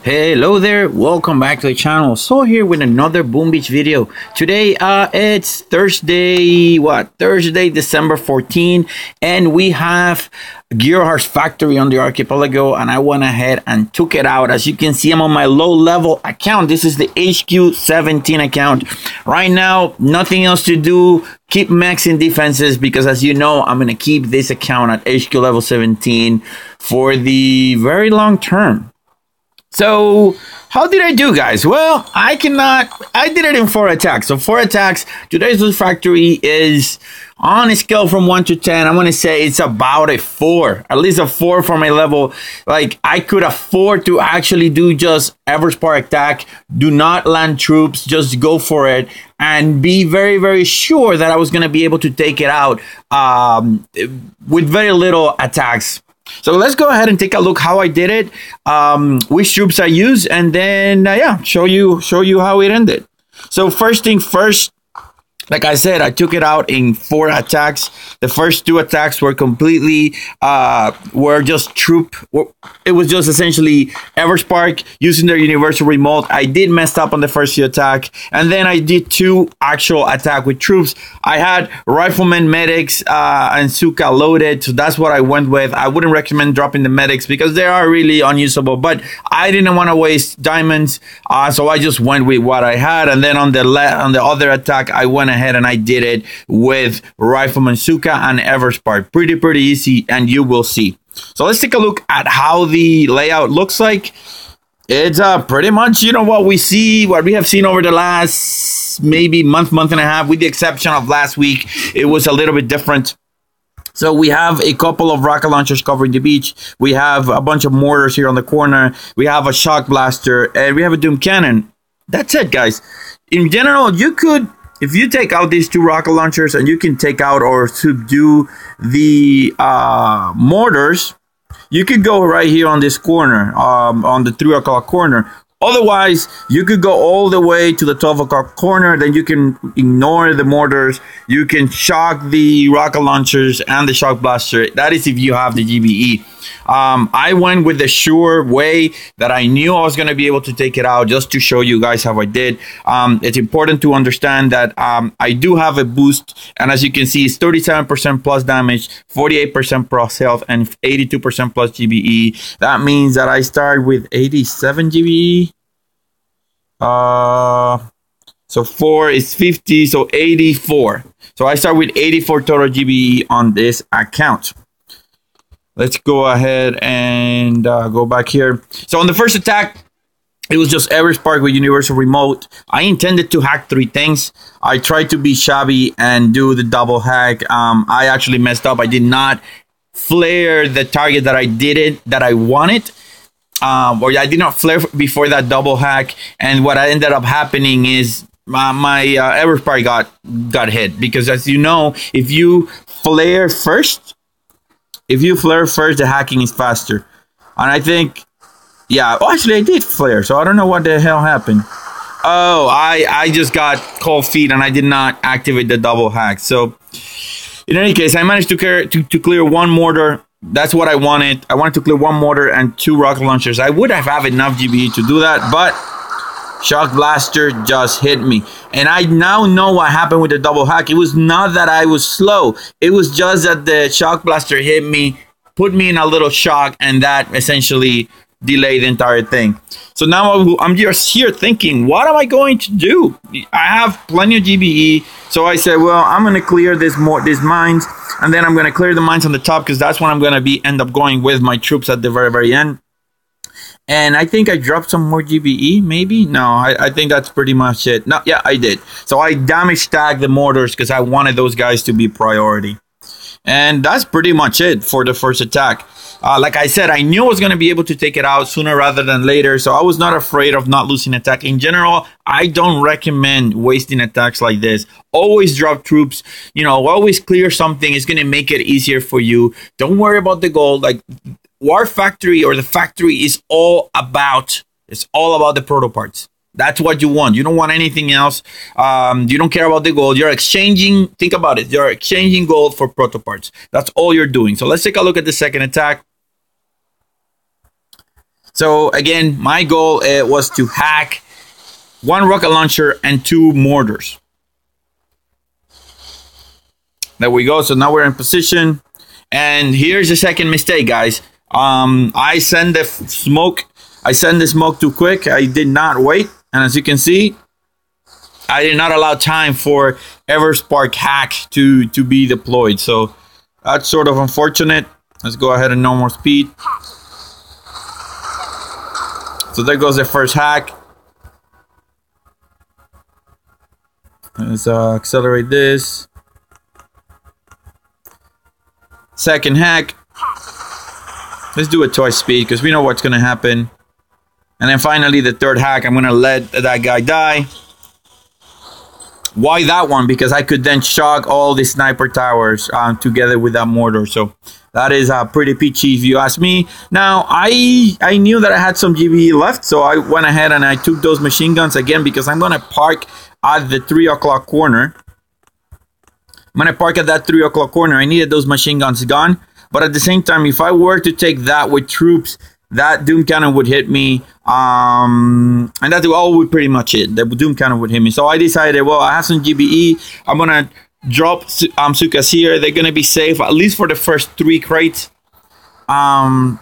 Hello there, welcome back to the channel. So here with another Boom Beach video. Today it's Thursday, Thursday, December 14, and we have Gearheart's factory on the archipelago, and I went ahead and took it out. As you can see, I'm on my low level account. This is the HQ17 account. Right now, nothing else to do. Keep maxing defenses because, as you know, I'm going to keep this account at HQ level 17 for the very long term. So how did I do, guys? Well, I did it in 4 attacks. So 4 attacks. Today's loot factory is on a scale from 1 to 10. I'm going to say it's about a 4, at least a 4 for my level. Like, I could afford to actually do just Everspark attack. Do not land troops. Just go for it and be very, very sure that I was going to be able to take it out with very little attacks. So let's go ahead and take a look how I did it, which troops I used, and then yeah, show you how it ended. So first thing first, like I said, I took it out in 4 attacks. The first 2 attacks were completely, were just troop. It was just essentially Everspark using their universal remote. I did mess up on the first few attack, and then I did 2 actual attack with troops. I had Rifleman, medics, and Zooka loaded, so that's what I went with. I wouldn't recommend dropping the medics because they are really unusable, but I didn't want to waste diamonds, so I just went with what I had. And then on the other attack, I went ahead and I did it with Rifleman, Zooka, and Everspark. Pretty easy, and you will see. So let's take a look at how the layout looks like. It's pretty much, you know, what we have seen over the last maybe month and a half, with the exception of last week. It was a little bit different. So we have a couple of rocket launchers covering the beach. We have a bunch of mortars here on the corner. We have a shock blaster, and we have a doom cannon. That's it, guys. In general, you could, if you take out these 2 rocket launchers, and you can take out or subdue the mortars, you could go right here on this corner, on the 3 o'clock corner. Otherwise, you could go all the way to the 12 o'clock corner. Then you can ignore the mortars. You can shock the rocket launchers and the shock blaster. That is if you have the GBE. I went with the sure way that I knew I was going to be able to take it out, just to show you guys how I did. It's important to understand that I do have a boost, and as you can see, it's 37% plus damage, 48% plus health, and 82% plus GBE. That means that I start with 87 GBE. So 4 is 50, so 84. So I start with 84 total GBE on this account. Let's go ahead and go back here. So on the first attack, it was just Everspark with universal remote. I intended to hack 3 things. I tried to be shabby and do the double hack. I actually messed up. I did not flare the target that I wanted. Or I did not flare before that double hack. And what ended up happening is my Everspark got hit. Because as you know, if you flare first, the hacking is faster. And I think, yeah, actually I did flare, so I don't know what the hell happened. Oh, I just got cold feet and I did not activate the double hack. So in any case, I managed to clear 1 mortar. That's what I wanted. I wanted to clear 1 mortar and 2 rocket launchers. I would have enough GBE to do that, but shock blaster just hit me. And I now know what happened with the double hack. It was not that I was slow. It was just that the shock blaster hit me, put me in a little shock, and that essentially delayed the entire thing. So now I'm just here thinking, what am I going to do? I have plenty of GBE. So I said, well, I'm going to clear these mines, and then I'm going to clear the mines on the top, because that's when I'm going to end up going with my troops at the very end. And I think I dropped some more GBE, maybe? No, I think that's pretty much it. No, yeah, I did. So I damage tagged the mortars because I wanted those guys to be priority. And that's pretty much it for the first attack. Like I said, I knew I was going to be able to take it out sooner rather than later, so I was not afraid of not losing attack. In general, I don't recommend wasting attacks like this. Always drop troops, you know, always clear something. It's going to make it easier for you. Don't worry about the gold. Like, War Factory, or the factory, is all about, it's all about the proto parts. That's what you want. You don't want anything else. You don't care about the gold. You're exchanging, think about it, you're exchanging gold for proto parts. That's all you're doing. So let's take a look at the second attack. So again, my goal was to hack 1 rocket launcher and 2 mortars. There we go. So now we're in position. And here's the second mistake, guys. I send the smoke. I send the smoke too quick. I did not wait. And as you can see, I did not allow time for Everspark hack to be deployed. So that's sort of unfortunate. Let's go ahead and no more speed. So there goes the first hack. Let's accelerate this. Second hack. Let's do it twice speed because we know what's going to happen. And then finally the third hack, I'm going to let that guy die. Why that one? Because I could then shock all the sniper towers together with that mortar. So that is pretty peachy if you ask me. Now, I knew that I had some GBE left. So I went ahead and I took those machine guns again because I'm going to park at the 3 o'clock corner. I'm going to park at that 3 o'clock corner. I needed those machine guns gone. But at the same time, if I were to take that with troops, that Doom Cannon would hit me. And that's all would pretty much it. The Doom Cannon would hit me. So I decided, well, I have some GBE. I'm going to drop Zookas here. They're going to be safe, at least for the first 3 crates. So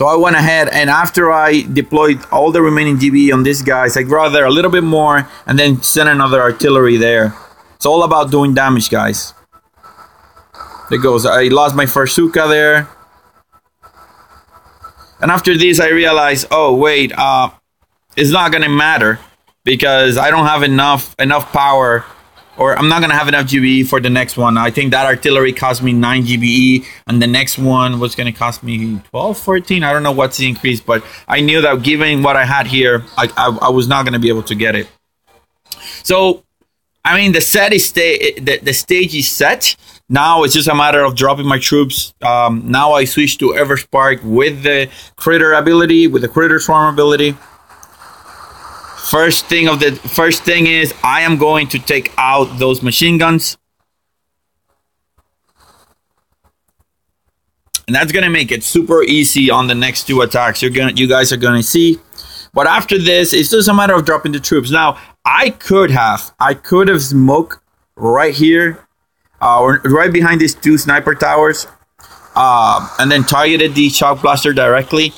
I went ahead, and after I deployed all the remaining GBE on these guys, I brought there a little bit more and then sent another artillery there. It's all about doing damage, guys. There goes. I lost my first Zooka there. And after this, I realized, oh, wait, it's not going to matter because I don't have enough power, or I'm not going to have enough GBE for the next one. I think that artillery cost me 9 GBE, and the next one was going to cost me 12, 14. I don't know what's the increase, but I knew that given what I had here, I was not going to be able to get it. So, I mean, the stage is set. Now it's just a matter of dropping my troops. Now I switch to Everspark with the critter ability, with the critter swarm ability. First thing is I am going to take out those machine guns. And that's gonna make it super easy on the next 2 attacks. You guys are gonna see. But after this, it's just a matter of dropping the troops. Now, I could have smoked right here, or right behind these 2 sniper towers, and then targeted the shock blaster directly.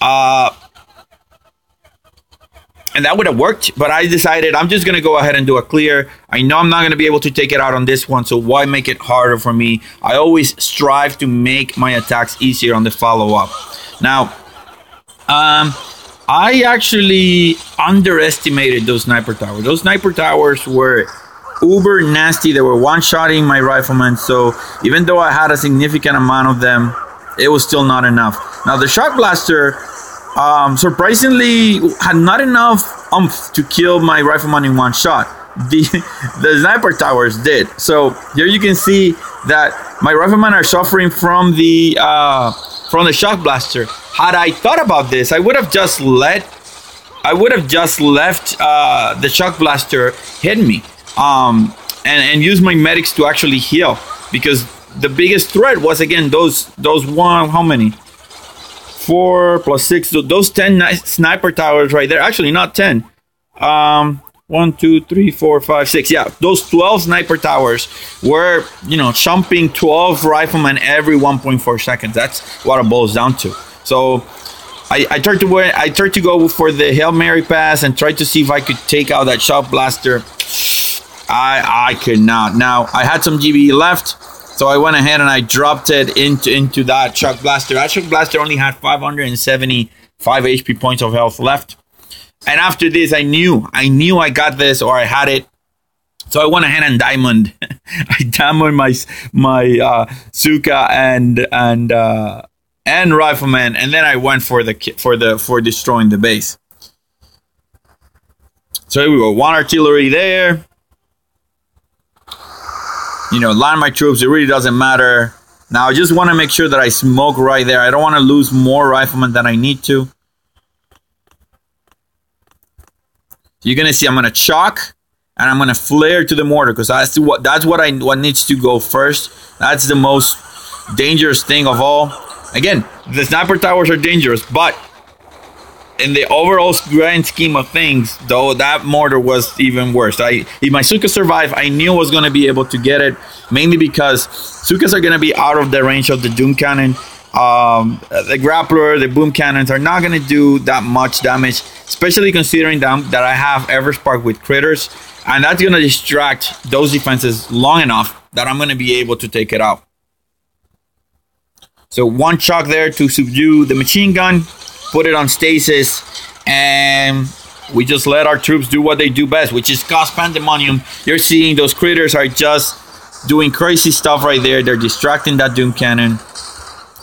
And that would have worked, but I decided I'm just going to go ahead and do a clear. I know I'm not going to be able to take it out on this one, so why make it harder for me? I always strive to make my attacks easier on the follow-up. Now, I actually underestimated those sniper towers. Those sniper towers were uber nasty. They were one-shotting my riflemen, so even though I had a significant amount of them, it was still not enough. Now, the shock blaster, surprisingly, had not enough oomph to kill my rifleman in one shot. The sniper towers did. So here you can see that my riflemen are suffering from the shock blaster. Had I thought about this, I would have just left the shock blaster hit me, and use my medics to actually heal, because the biggest threat was, again, those one, how many? 4 plus 6, those 10 sniper towers right there. Actually, not 10. 1, 2, 3, 4, 5, 6. Yeah, those 12 sniper towers were, chumping 12 riflemen every 1.4 seconds. That's what it boils down to. So I tried to go for the Hail Mary pass and try to see if I could take out that shock blaster. I could not. Now, I had some GBE left, so I went ahead and I dropped it into that shock blaster. That shock blaster only had 575 HP points of health left. And after this, I knew I got this, or I had it. So I went ahead and diamond. I diamond my Zooka and Rifleman, and then I went for destroying the base. So here we go. 1 artillery there. Line my troops. It really doesn't matter. Now I just want to make sure that I smoke right there. I don't want to lose more riflemen than I need to. You're gonna see I'm gonna chalk and I'm gonna flare to the mortar, because that's what needs to go first. That's the most dangerous thing of all. Again, the sniper towers are dangerous, but in the overall grand scheme of things, though, that mortar was even worse. If my Zooka survived, I knew I was going to be able to get it, mainly because Zookas are going to be out of the range of the Doom Cannon. The grappler, the boom cannons are not going to do that much damage, especially considering that I have Everspark with critters, and that's going to distract those defenses long enough that I'm going to be able to take it out. So one shock there to subdue the machine gun, put it on stasis, and we just let our troops do what they do best, which is cause pandemonium. You're seeing those critters are just doing crazy stuff right there. They're distracting that Doom Cannon.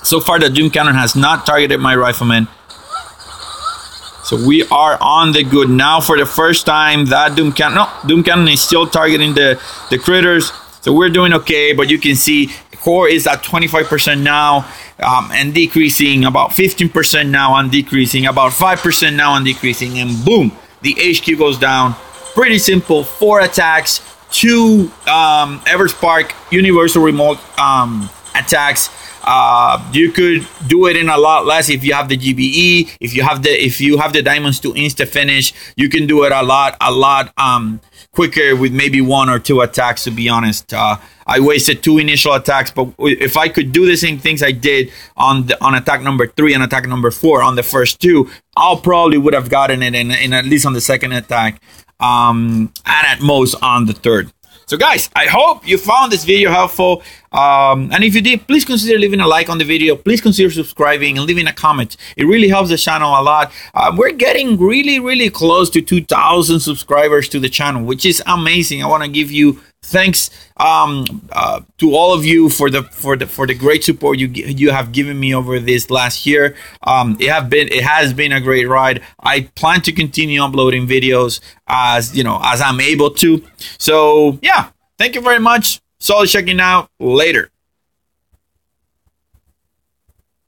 So far, the Doom Cannon has not targeted my Rifleman. So we are on the good. Now, for the first time, that Doom Cannon is still targeting the critters. So we're doing okay, but you can see core is at 25% now and decreasing, about 15% now and decreasing, about 5% now and decreasing, and boom, the HQ goes down. Pretty simple, 4 attacks, 2 Everspark universal remote attacks. You could do it in a lot less if you have the GBE. If you have the diamonds to insta finish, you can do it a lot quicker with maybe 1 or 2 attacks. To be honest, I wasted 2 initial attacks, but if I could do the same things I did on attack number 3 and attack number 4 on the first 2, I'll probably would have gotten it in at least on the second attack, and at most on the third. So guys, I hope you found this video helpful. And if you did, please consider leaving a like on the video. Please consider subscribing and leaving a comment. It really helps the channel a lot. We're getting really close to 2,000 subscribers to the channel, which is amazing. I want to give you thanks to all of you for the great support you have given me over this last year. It has been a great ride. I plan to continue uploading videos as I'm able to. So yeah, thank you very much. So checking out later.